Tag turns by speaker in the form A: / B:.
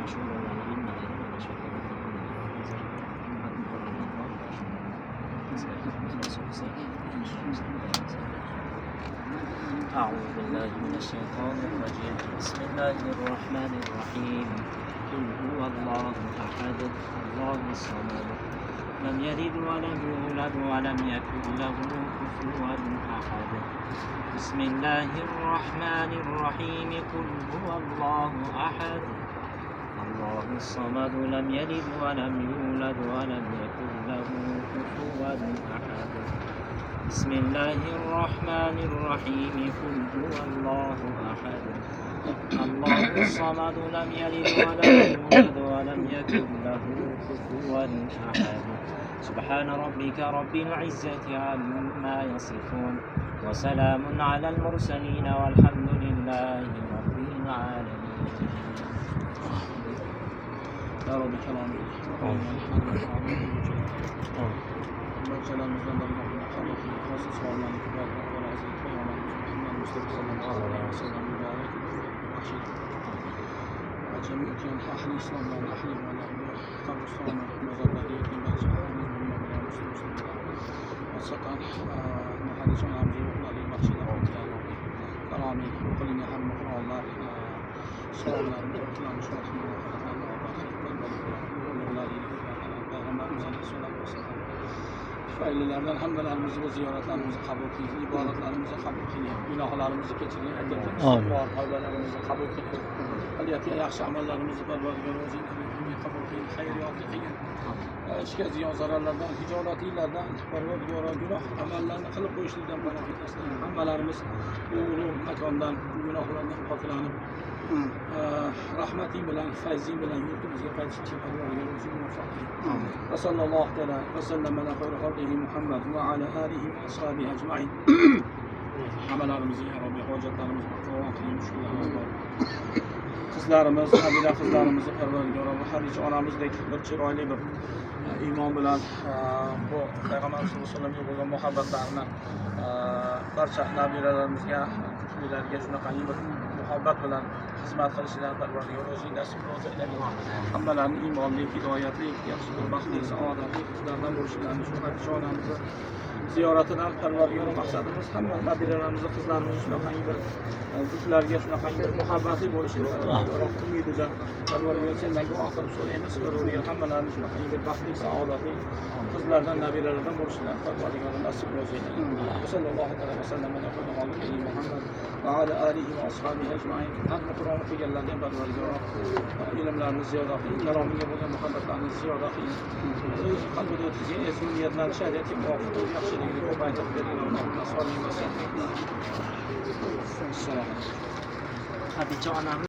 A: مشهور ولا علم غير ولا شك أعوذ بالله من الشيطان الرجيم. بسم الله الرحمن الرحيم. قل هو الله أحد الله الصمد لم يلد ولم يولد ولم يكن له كفوا أحد. بسم الله الرحمن الرحيم. قل هو الله أحد الله الصمد لم يلد ولم يولد ولم يكن له كفوا أحد. بسم الله الرحمن الرحيم. قل هو الله أحد الله الصمد لم يلد ولم يولد ولم يكن له كفوا أحد. سبحان ربك رب العزة عما يصفون وسلام على المرسلين والحمد لله رب العالمين. يا رب كلام جميع كان أهل الإسلام والأهل والقبرستان والمزارات وسطا محدثون عن جميع المقصد كلامي وقلنا هم الله صلى Faylilerden hamdlarımızı ve ziyaretlerimizi kabul kılın, ibadetlerimizi kabul kılın, günahlarımızı keçirin, var tavbelerimizi kabul kılın, aliyeti yaxşı amellerimizi Parvardigorimiz kabul kılın, hayriyatı kılın, ishga ziyon zararlardan, hijolatlardan, Parvardigor günah amellerini kılıp qo'yishlikdan panoh etsin. Hammalarimiz bu ulug' makondan, gunohlardan poklanib, rahmating bilan, fayzing bilan yurtimizga qaytishga Parvardigorimiz muvaffaq qil. Va sallallohu taala va sallama ala xayri xalqihi Muhammad va ala alihi va ashabihi ajma'in. Hammalarimizni ya Robbi hojatlarimizni qavo qil, mushkullarimiz bor. Qizlarimiz, nabira qizlarimizni Parvardigor va Hadicha onamizdek bir chiroyli bir iymon bilan bu payg'ambar sollallohu alayhi vasallamga bo'lgan muhabbatlarni barcha nabiralarimizga, kuchlilarga shunaqangi bir muhabbat bilan xizmat qilishidan Parvardigor o'zing nasib qilsin. Hammalarni iymonli, hidoyatli, yaxshi bir baxtli, saodatli qizlardan bo'lishlarini shu Hadicha onamizni ziyoratidan Parvardigor maqsadimiz hamma nabiralarimizni, qizlarimizni shunaqangi bir kuchlarga shunaqangi bir muhabbatli bo'lishini umididan Parvardigor sendan duo qilib so'raymiz. Parvardigor hammalarni shunaqangi bir baxtli, saodatli qizlardan, nabiralardan bo'lishlarini Parvardigor nasib qilsin. Sallallohu alayhi va sallam ala xayri Muhammad va ala alihi va ashabihi ajma'in. Hamma Qur'on o'qiganlardan Parvardigor ilmlarni ziyoda qiling, karomiga bo'lgan muhabbatlarni ziyoda qiling. O'z qalbida o'tkazgan ezgu niyatlarni shariatga muvofiq yaxshilikni ko'paytirib bergan Allohga solih va sallam. Hadicha onamiz